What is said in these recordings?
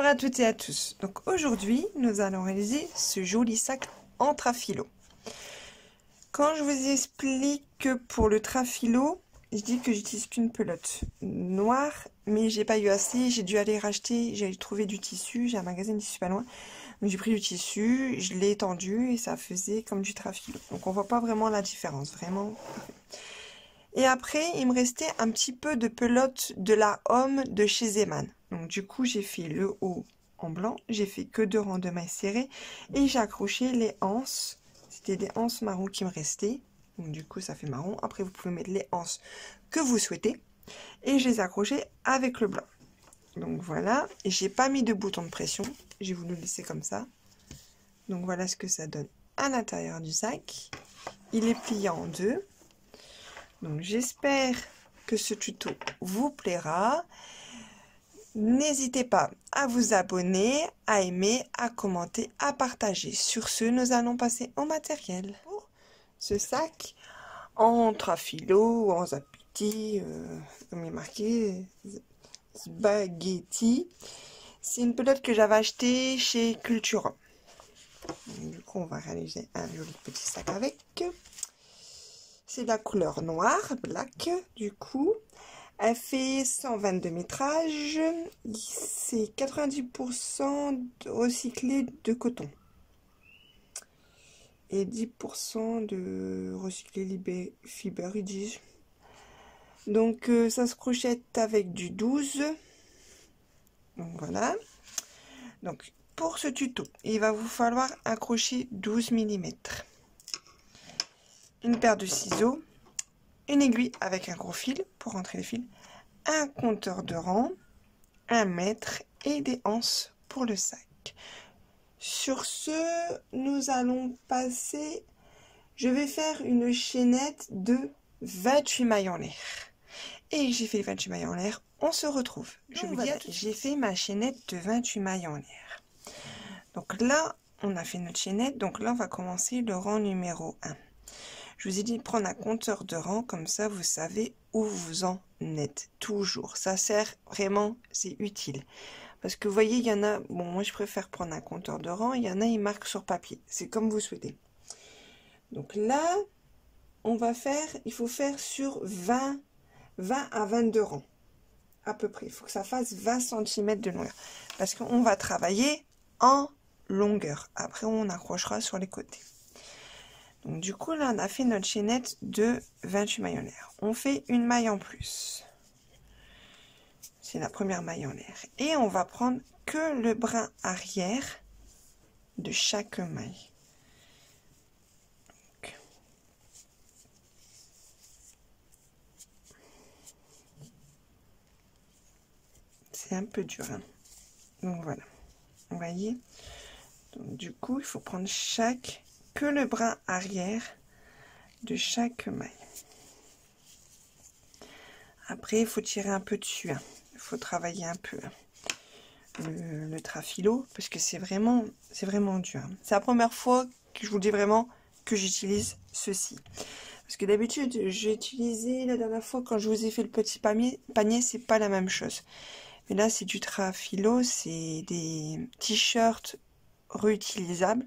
Bonjour à toutes et à tous. Donc aujourd'hui, nous allons réaliser ce joli sac en trafilo. Quand je vous explique que pour le trafilo, je dis que j'utilise qu'une pelote noire, mais j'ai pas eu assez, j'ai dû aller racheter, j'ai trouvé du tissu, j'ai un magasin de tissu pas loin. Donc j'ai pris du tissu, je l'ai étendu et ça faisait comme du trafilo. Donc on voit pas vraiment la différence, vraiment. Et après, il me restait un petit peu de pelote de la Homme de chez Zeman. Donc du coup, j'ai fait le haut en blanc, j'ai fait que 2 rangs de mailles serrées et j'ai accroché les anses. C'était des anses marron qui me restaient. Donc du coup, ça fait marron. Après, vous pouvez mettre les anses que vous souhaitez. Et je les ai accrochées avec le blanc. Donc voilà, et j'ai pas mis de bouton de pression. J'ai voulu le laisser comme ça. Donc voilà ce que ça donne à l'intérieur du sac. Il est plié en deux. Donc j'espère que ce tuto vous plaira. N'hésitez pas à vous abonner, à aimer, à commenter, à partager. Sur ce, nous allons passer au matériel. Pour ce sac en trafilo ou en zapiti, comme il est marqué, spaghetti. C'est une pelote que j'avais achetée chez Cultura. Du coup, on va réaliser un joli petit sac avec. C'est de la couleur noire, black, du coup. Elle fait 122 métrages. C'est 90% recyclé de coton. Et 10% de recyclé fiber, ils disent. Donc, ça se crochette avec du 12. Donc, voilà. Donc, pour ce tuto, il va vous falloir un crochet 12 mm. Une paire de ciseaux, une aiguille avec un gros fil pour rentrer les fils, un compteur de rang, 1 mètre et des anses pour le sac. Sur ce, nous allons passer, je vais faire une chaînette de 28 mailles en l'air. Et j'ai fait les 28 mailles en l'air, on se retrouve. Je vous dis, j'ai fait ma chaînette de 28 mailles en l'air. Donc là, on a fait notre chaînette, donc là on va commencer le rang numéro 1. Je vous ai dit de prendre un compteur de rang, comme ça vous savez où vous en êtes, toujours. Ça sert vraiment, c'est utile. Parce que vous voyez, il y en a, bon moi je préfère prendre un compteur de rang, il y en a, ils marquent sur papier. C'est comme vous souhaitez. Donc là, on va faire, il faut faire sur 20 à 22 rangs, à peu près. Il faut que ça fasse 20 cm de longueur. Parce qu'on va travailler en longueur. Après, on accrochera sur les côtés. Donc du coup, là, on a fait notre chaînette de 28 mailles en l'air. On fait une maille en plus. C'est la première maille en l'air. Et on va prendre que le brin arrière de chaque maille. C'est un peu dur, hein. Donc voilà. Vous voyez? Donc du coup, il faut prendre que le brin arrière de chaque maille. Après, il faut tirer un peu dessus, hein. Il faut travailler un peu le trafilo parce que c'est vraiment dur. C'est la première fois que je vous dis vraiment que j'utilise ceci. Parce que d'habitude, j'ai utilisé la dernière fois quand je vous ai fait le petit panier, c'est pas la même chose. Mais là, c'est du trafilo, c'est des t-shirts réutilisables.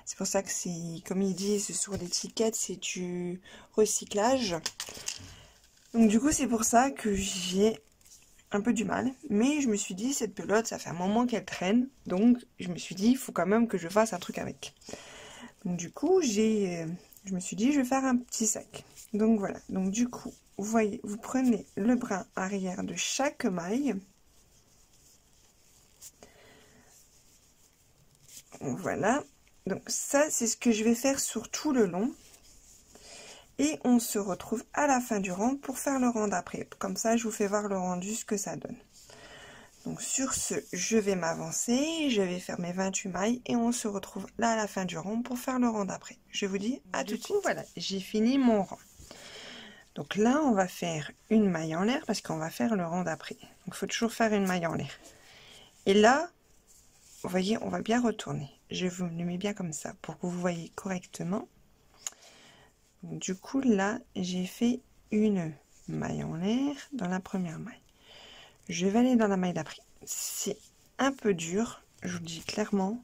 C'est pour ça que c'est, comme ils disent sur l'étiquette, c'est du recyclage. Donc du coup, c'est pour ça que j'ai un peu du mal. Mais je me suis dit, cette pelote, ça fait un moment qu'elle traîne. Donc je me suis dit, il faut quand même que je fasse un truc avec. Donc du coup, je me suis dit, je vais faire un petit sac. Donc voilà. Donc du coup, vous voyez, vous prenez le brin arrière de chaque maille. Voilà, donc ça c'est ce que je vais faire sur tout le long. Et on se retrouve à la fin du rang pour faire le rang d'après. Comme ça, je vous fais voir le rendu, ce que ça donne. Donc sur ce, je vais m'avancer, je vais faire mes 28 mailles et on se retrouve là à la fin du rang pour faire le rang d'après. Je vous dis à tout de suite. Voilà, j'ai fini mon rang. Donc là, on va faire une maille en l'air parce qu'on va faire le rang d'après. Donc il faut toujours faire une maille en l'air. Et là, vous voyez, on va bien retourner. Je vous le mets bien comme ça pour que vous voyez correctement. Donc, du coup, là, j'ai fait une maille en l'air dans la première maille. Je vais aller dans la maille d'après. C'est un peu dur, je vous le dis clairement,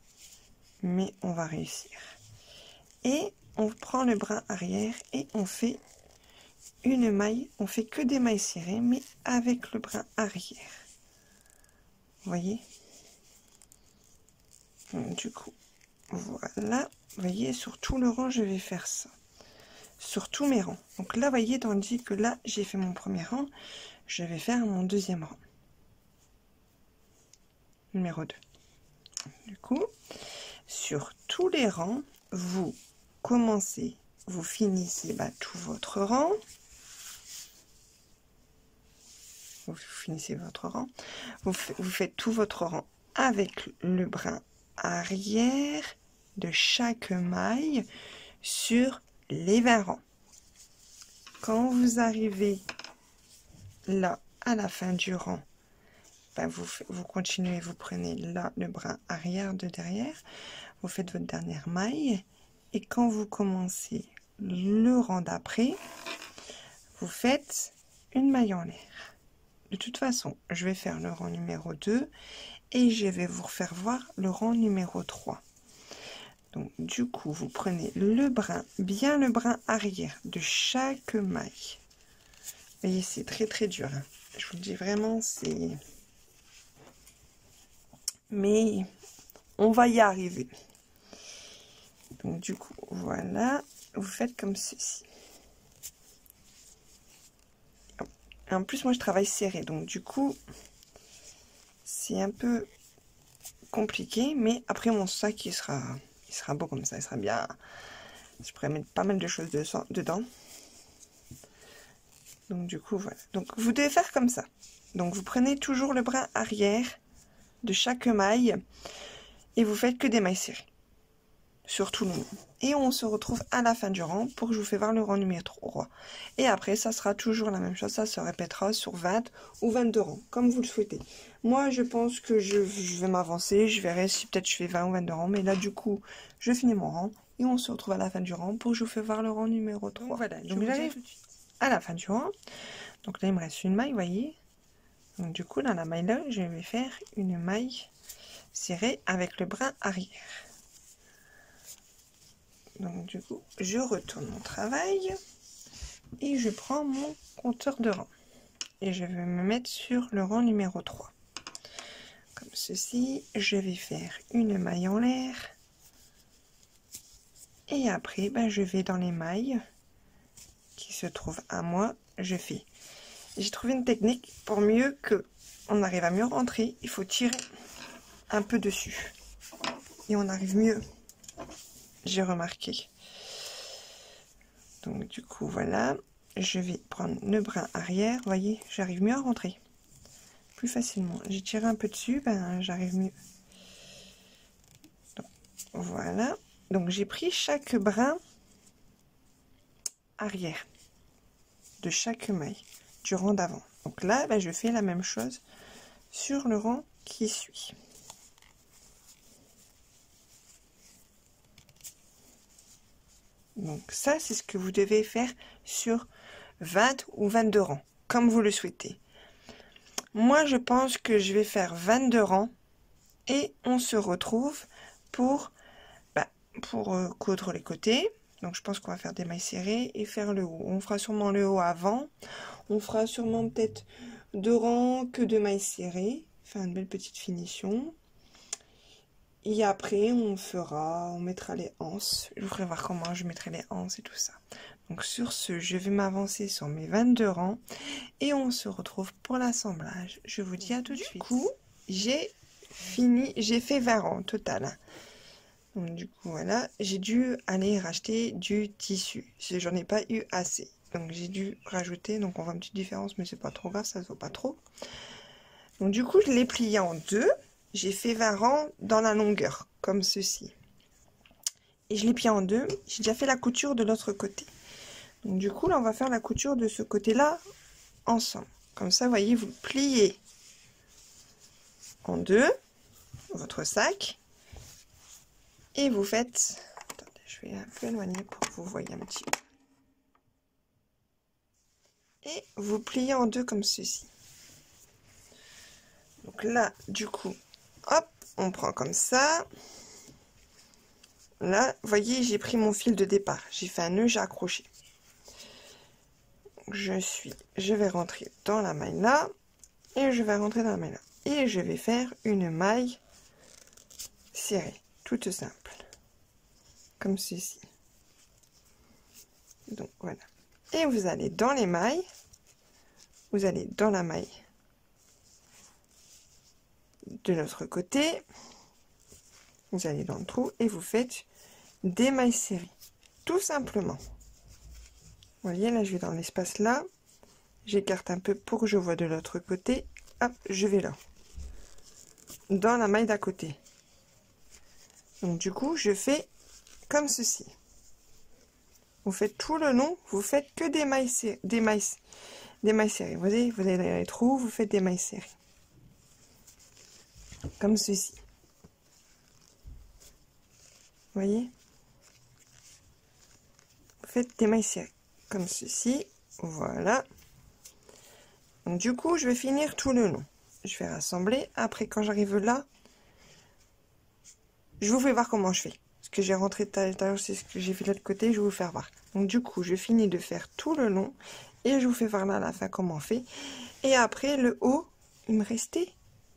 mais on va réussir. Et on prend le brin arrière et on fait une maille. On fait que des mailles serrées, mais avec le brin arrière. Vous voyez? Donc, du coup, voilà. Vous voyez, sur tout le rang, je vais faire ça. Sur tous mes rangs. Donc là, vous voyez, tandis que là, j'ai fait mon premier rang, je vais faire mon deuxième rang. Numéro 2. Du coup, sur tous les rangs, vous commencez, vous finissez tout votre rang. Vous finissez votre rang. Vous faites tout votre rang avec le brin arrière de chaque maille sur les 20 rangs. Quand vous arrivez là à la fin du rang, vous continuez, vous prenez là le brin arrière de derrière, vous faites votre dernière maille et quand vous commencez le rang d'après, vous faites une maille en l'air. De toute façon, je vais faire le rang numéro 2 et je vais vous faire voir le rang numéro 3. Donc du coup, vous prenez le brin, bien le brin arrière de chaque maille. Vous voyez, c'est très très dur. Hein. Je vous le dis vraiment, c'est... Mais on va y arriver. Donc du coup, voilà, vous faites comme ceci. Et en plus, moi, je travaille serré. Donc du coup, c'est un peu compliqué. Mais après, mon sac, il sera beau comme ça. Il sera bien... Je pourrais mettre pas mal de choses dedans. Donc du coup, voilà. Donc vous devez faire comme ça. Donc vous prenez toujours le brin arrière de chaque maille et vous faites que des mailles serrées sur tout le long. Et on se retrouve à la fin du rang pour que je vous fasse voir le rang numéro 3. Et après, ça sera toujours la même chose. Ça se répétera sur 20 ou 22 rangs, comme vous le souhaitez. Moi, je pense que je vais m'avancer. Je verrai si peut-être je fais 20 ou 22 rangs. Mais là, du coup, je finis mon rang. Et on se retrouve à la fin du rang pour que je vous fasse voir le rang numéro 3. Voilà, donc j'arrive à la fin du rang. Donc là, il me reste une maille, vous voyez. Donc du coup, dans la maille là, je vais faire une maille serrée avec le brin arrière. Donc du coup, je retourne mon travail et je prends mon compteur de rang. Et je vais me mettre sur le rang numéro 3. Comme ceci, je vais faire une maille en l'air. Et après, je vais dans les mailles qui se trouvent à moi. Je fais. J'ai trouvé une technique pour mieux que on arrive à mieux rentrer. Il faut tirer un peu dessus. Et on arrive mieux. J'ai remarqué. Donc du coup voilà, je vais prendre le brin arrière, vous voyez, j'arrive mieux à rentrer plus facilement. J'ai tiré un peu dessus, j'arrive mieux. Donc, voilà, donc j'ai pris chaque brin arrière de chaque maille du rang d'avant. Donc là, je fais la même chose sur le rang qui suit. Donc ça, c'est ce que vous devez faire sur 20 ou 22 rangs, comme vous le souhaitez. Moi, je pense que je vais faire 22 rangs et on se retrouve pour coudre les côtés. Donc je pense qu'on va faire des mailles serrées et faire le haut. On fera sûrement le haut avant. On fera sûrement peut-être 2 rangs que de mailles serrées. Faire une belle petite finition. Et après, on mettra les anses. Je vous ferai voir comment je mettrai les anses et tout ça. Donc sur ce, je vais m'avancer sur mes 22 rangs. Et on se retrouve pour l'assemblage. Je vous dis à tout de suite. Du coup, j'ai fait 20 rangs total. Donc du coup, voilà, j'ai dû aller racheter du tissu. J'en ai pas eu assez. Donc j'ai dû rajouter, donc on voit une petite différence, mais c'est pas trop grave, ça se voit pas trop. Donc du coup, je l'ai plié en deux. J'ai fait 20 rangs dans la longueur, comme ceci. Et je l'ai plié en deux. J'ai déjà fait la couture de l'autre côté. Donc du coup, là, on va faire la couture de ce côté-là ensemble. Comme ça, vous voyez, vous pliez en deux votre sac. Et vous faites... Attendez, je vais un peu éloigner pour que vous voyez un petit peu. Et vous pliez en deux comme ceci. Donc là, du coup, hop, on prend comme ça. Là, vous voyez, j'ai pris mon fil de départ. J'ai fait un nœud, j'ai accroché. Je vais rentrer dans la maille là. Et je vais rentrer dans la maille là. Et je vais faire une maille serrée. Toute simple. Comme ceci. Donc voilà. Et vous allez dans les mailles. Vous allez dans la maille de l'autre côté. Vous allez dans le trou et vous faites des mailles serrées. Tout simplement. Vous voyez, là, je vais dans l'espace là. J'écarte un peu pour que je vois de l'autre côté. Hop, je vais là. Dans la maille d'à côté. Donc, du coup, je fais comme ceci. Vous faites tout le long, vous faites que des mailles serrées. Des mailles serrées. Vous voyez, vous allez dans les trous, vous faites des mailles serrées. Comme ceci. Vous voyez? Vous faites des mailles serrées. Comme ceci. Voilà. Donc, du coup, je vais finir tout le long. Je vais rassembler. Après, quand j'arrive là, je vous fais voir comment je fais. Ce que j'ai rentré tout à l'heure, c'est ce que j'ai fait de l'autre côté. Je vais vous faire voir. Donc, du coup, je finis de faire tout le long. Et je vous fais voir là à la fin comment on fait. Et après, le haut, il me restait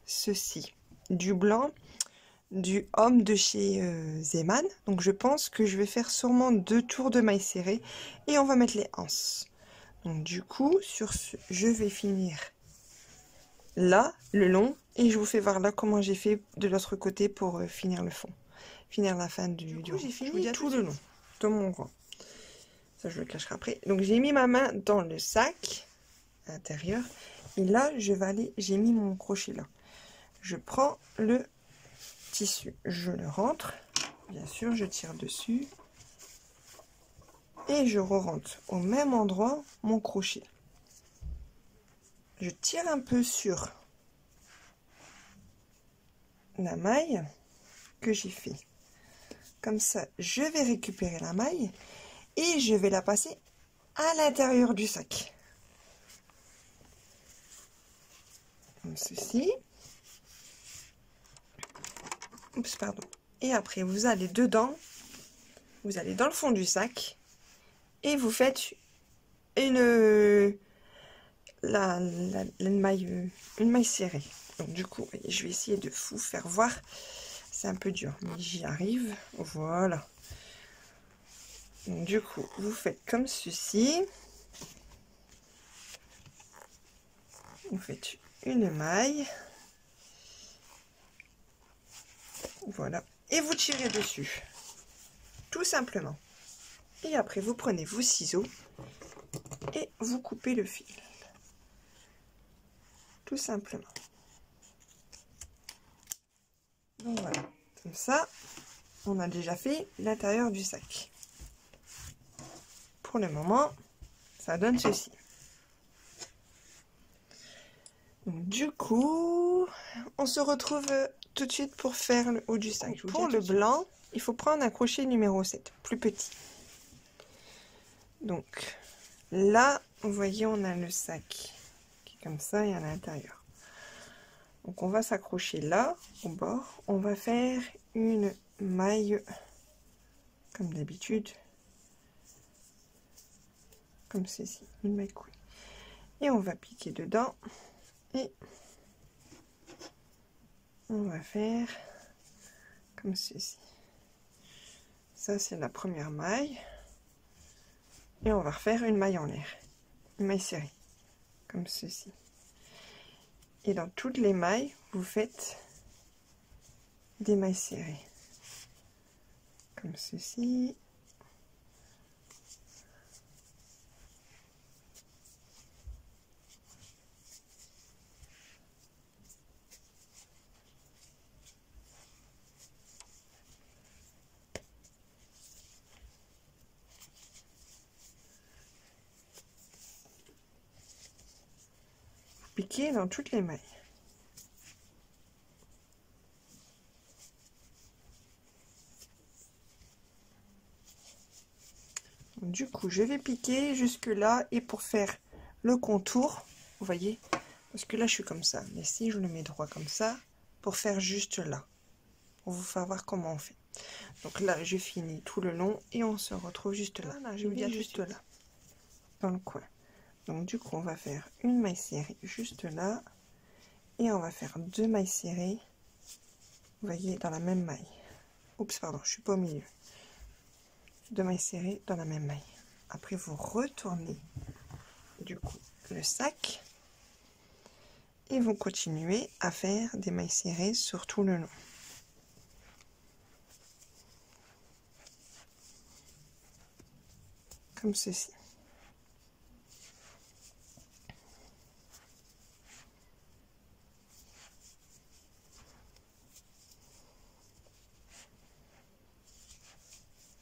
ceci. Du blanc, du homme de chez Zeman. Donc, je pense que je vais faire sûrement 2 tours de mailles serrées. Et on va mettre les anses. Donc, du coup, sur ce, je vais finir là, le long. Et je vous fais voir là comment j'ai fait de l'autre côté pour finir le fond. Finir la fin du rang. J'ai fini tout le long de mon rang. Ça, je le cacherai après. Donc, j'ai mis ma main dans le sac intérieur. Et là, je vais aller... J'ai mis mon crochet là. Je prends le tissu. Je le rentre. Bien sûr, je tire dessus. Et je re-rentre au même endroit mon crochet. Je tire un peu sur la maille que j'ai fait. Comme ça, je vais récupérer la maille et je vais la passer à l'intérieur du sac. Comme ceci. Oups, pardon. Et après, vous allez dedans. Vous allez dans le fond du sac. Et vous faites une maille serrée. Donc du coup, je vais essayer de vous faire voir. C'est un peu dur, mais j'y arrive. Voilà. Donc, du coup, vous faites comme ceci. Vous faites une maille. Voilà. Et vous tirez dessus. Tout simplement. Et après, vous prenez vos ciseaux et vous coupez le fil. Tout simplement. Donc voilà. Comme ça, on a déjà fait l'intérieur du sac. Pour le moment, ça donne ceci. Donc, du coup, on se retrouve tout de suite pour faire le haut du sac. Pour le blanc, il faut prendre un crochet numéro 7, plus petit. Donc là, vous voyez, on a le sac qui est comme ça et à l'intérieur. Donc on va s'accrocher là, au bord. On va faire une maille, comme d'habitude, comme ceci, une maille coulée. Et on va piquer dedans. Et on va faire comme ceci. Ça, c'est la première maille. Et on va refaire une maille en l'air. Une maille serrée. Comme ceci. Et dans toutes les mailles, vous faites des mailles serrées. Comme ceci. Piquer dans toutes les mailles. Du coup, je vais piquer jusque là et pour faire le contour, vous voyez, parce que là je suis comme ça, mais si je le mets droit comme ça, pour faire juste là, pour vous faire voir comment on fait. Donc là, je finis tout le long et on se retrouve juste là. Voilà, je vous dis juste là, dans le coin. Donc du coup, on va faire une maille serrée juste là et on va faire 2 mailles serrées. Vous voyez, dans la même maille. Oups, pardon, je suis pas au milieu. 2 mailles serrées dans la même maille. Après, vous retournez du coup le sac et vous continuez à faire des mailles serrées sur tout le long. Comme ceci.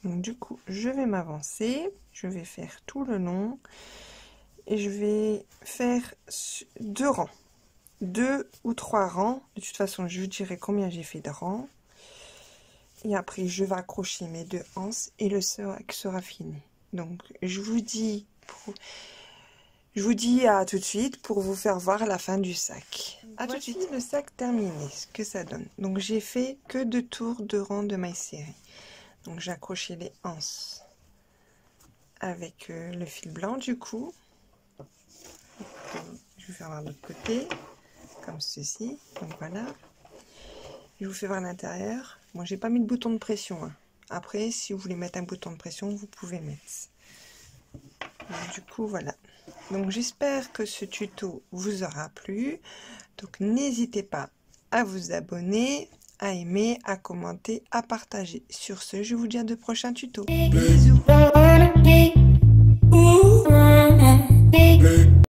Donc du coup, je vais m'avancer, je vais faire tout le long et je vais faire 2 rangs, 2 ou 3 rangs. De toute façon, je vous dirai combien j'ai fait de rangs. Et après, je vais accrocher mes 2 anses et le sac sera fini. Donc, je vous dis à tout de suite pour vous faire voir la fin du sac. À tout de suite. Le sac terminé, ce que ça donne. Donc, j'ai fait que 2 tours de rangs de mailles serrées. Donc j'ai accroché les anses avec le fil blanc du coup. Je vais faire voir de l'autre côté, comme ceci. Donc voilà. Je vous fais voir l'intérieur. Bon, j'ai pas mis de bouton de pression. Hein. Après, si vous voulez mettre un bouton de pression, vous pouvez mettre. Donc, du coup, voilà. Donc j'espère que ce tuto vous aura plu. Donc n'hésitez pas à vous abonner, à aimer, à commenter, à partager. Sur ce, je vous dis à de prochains tutos. Bisous.